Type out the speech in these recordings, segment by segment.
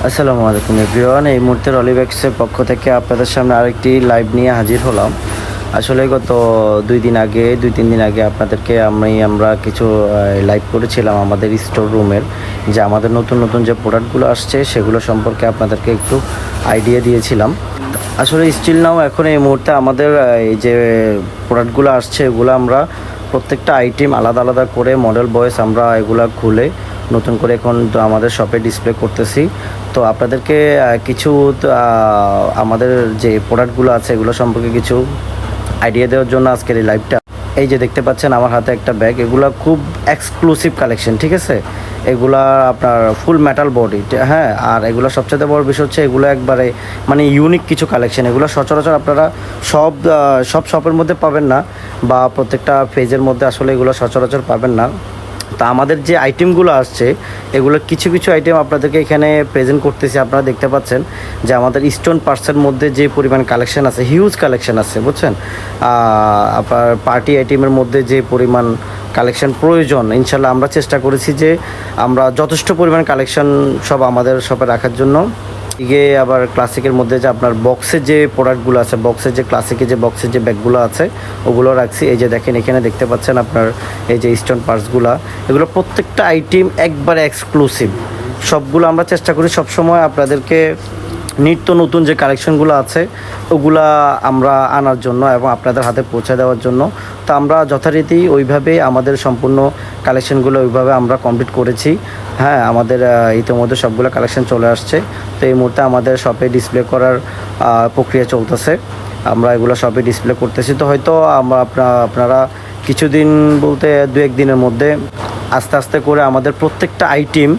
আসসালামু আলাইকুম এভরিওয়ান। এই মুহূর্তে রলিব্যাক্সের পক্ষ থেকে আপনাদের সামনে আরেকটি লাইভ নিয়ে হাজির হলাম। আসলে গত দুই তিন দিন আগে আপনাদেরকে আমরা কিছু লাইভ করেছিলাম আমাদের স্টোর রুমের, যে আমাদের নতুন নতুন যে প্রোডাক্টগুলো আসছে সেগুলো সম্পর্কে আপনাদেরকে একটু আইডিয়া দিয়েছিলাম। আসলে স্টিল নাও এখন এই মুহূর্তে আমাদের এই যে প্রোডাক্টগুলো আসছে এগুলো আমরা প্রত্যেকটা আইটেম আলাদা আলাদা করে মডেল বয়েস আমরা এগুলা খুলে নতুন করে এখন তো আমাদের শপে ডিসপ্লে করতেছি। তো আপনাদেরকে কিছু আমাদের যে প্রোডাক্টগুলো আছে এগুলো সম্পর্কে কিছু আইডিয়া দেওয়ার জন্য আজকের এই লাইভটা। এই যে দেখতে পাচ্ছেন আমার হাতে একটা ব্যাগ, এগুলো খুব এক্সক্লুসিভ কালেকশন, ঠিক আছে। এগুলা আপনার ফুল মেটাল বডি, হ্যাঁ। আর এগুলো সবচেয়ে বড় বিষয় হচ্ছে এগুলো একবারে মানে ইউনিক কিছু কালেকশন। এগুলো সচরাচর আপনারা সব শপের মধ্যে পাবেন না, বা প্রত্যেকটা পেজের মধ্যে আসলে এগুলো সচরাচর পাবেন না। তা আমাদের যে আইটেমগুলো আসছে এগুলো কিছু কিছু আইটেম আপনাদেরকে এখানে প্রেজেন্ট করতেছি। আপনারা দেখতে পাচ্ছেন যে আমাদের স্টোন পার্টসের মধ্যে যে পরিমাণ কালেকশন আছে, হিউজ কালেকশন আছে, বুঝছেন। আপনার পার্টি আইটেমের মধ্যে যে পরিমাণ কালেকশন প্রয়োজন, ইনশাল্লাহ আমরা চেষ্টা করেছি যে আমরা যথেষ্ট পরিমাণ কালেকশন সব আমাদের শপে রাখার জন্য। এদিকে আবার ক্লাসিকের মধ্যে যে আপনার বক্সের যে প্রোডাক্টগুলো আছে, বক্সের যে ক্লাসিকের যে বক্সের যে ব্যাগগুলো আছে ওগুলো রাখছি। এই যে দেখেন এখানে দেখতে পাচ্ছেন আপনার এই যে স্টোন পার্টসগুলো, এগুলো প্রত্যেকটা আইটেম একবারে এক্সক্লুসিভ। সবগুলো আমরা চেষ্টা করি সবসময় আপনাদেরকে নিত্য নতুন যে কালেকশনগুলো আছে ওগুলা আমরা আনার জন্য এবং আপনাদের হাতে পৌঁছে দেওয়ার জন্য। তো আমরা যথারীতি ওইভাবে আমাদের সম্পূর্ণ কালেকশনগুলো ওইভাবে আমরা কমপ্লিট করেছি। হ্যাঁ, আমাদের ইতিমধ্যে সবগুলো কালেকশন চলে আসছে। তো এই মুহূর্তে আমাদের শপে ডিসপ্লে করার প্রক্রিয়া চলতেছে, আমরা এগুলো শপে ডিসপ্লে করতেছি। তো হয়তো আপনারা কিছুদিন বলতে দু এক দিনের মধ্যে আস্তে আস্তে করে আমাদের প্রত্যেকটা আইটেম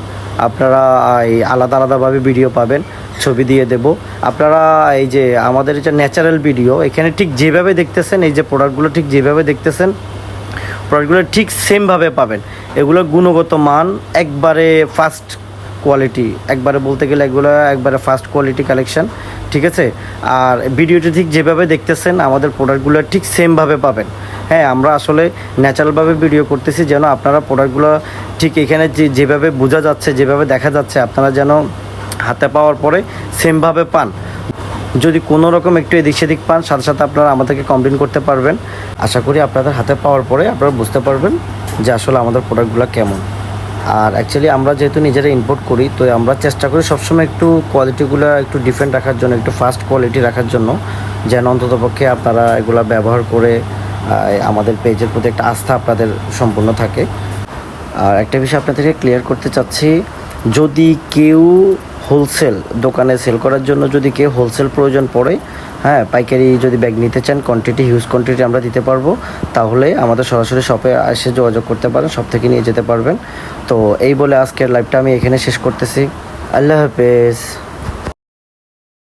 আপনারা এই আলাদা আলাদাভাবে ভিডিও পাবেন, ছবি দিয়ে দেব। আপনারা এই যে আমাদের এটা ন্যাচারাল ভিডিও, এখানে ঠিক যেভাবে দেখতেছেন এই যে প্রোডাক্টগুলো ঠিক যেভাবে দেখতেছেন প্রোডাক্টগুলো ঠিক সেমভাবে পাবেন। এগুলোর গুণগত মান একবারে ফার্স্ট কোয়ালিটি, একবারে বলতে গেলে এগুলো একবারে ফার্স্ট কোয়ালিটি কালেকশন, ঠিক আছে। আর ভিডিওটি ঠিক যেভাবে দেখতেছেন আমাদের প্রোডাক্টগুলো ঠিক সেমভাবে পাবেন। হ্যাঁ, আমরা আসলে ন্যাচারালভাবে ভিডিও করতেছি যেন আপনারা প্রোডাক্টগুলো ঠিক এখানে যেভাবে বোঝা যাচ্ছে, যেভাবে দেখা যাচ্ছে, আপনারা যেন হাতে পাওয়ার পরে সেমভাবে পান। যদি কোনো রকম একটু এদিক সেদিক পান সাথে সাথে আপনারা আমাদেরকে কমপ্লেন করতে পারবেন। আশা করি আপনাদের হাতে পাওয়ার পরে আপনারা বুঝতে পারবেন যে আসলে আমাদের প্রোডাক্টগুলো কেমন। আর অ্যাকচুয়ালি আমরা যেহেতু নিজেরা ইম্পোর্ট করি, তো আমরা চেষ্টা করি সবসময় একটু কোয়ালিটিগুলো একটু ডিফারেন্ট রাখার জন্য, একটু ফাস্ট কোয়ালিটি রাখার জন্য, যেন অন্ততপক্ষে আপনারা এগুলো ব্যবহার করে আমাদের পেজের প্রতি একটা আস্থা আপনাদের সম্পূর্ণ থাকে। আর একটা বিষয় আপনাদেরকে ক্লিয়ার করতে চাচ্ছি, যদি কেউ হোলসেল দোকানে সেল করার জন্য যদি কেউ হোলসেল প্রয়োজন পড়ে, হ্যাঁ, পাইকারি যদি ব্যাগ নিতে চান, কোয়ান্টিটি হিউজ কোয়ান্টিটি আমরা দিতে পারবো, তাহলে আমাদের সরাসরি শপে এসে যোগাযোগ করতে পারেন, শপ থেকে নিয়ে যেতে পারবেন। তো এই বলে আজকের লাইভটা আমি এখানে শেষ করতেছি। আল্লাহ হাফেজ।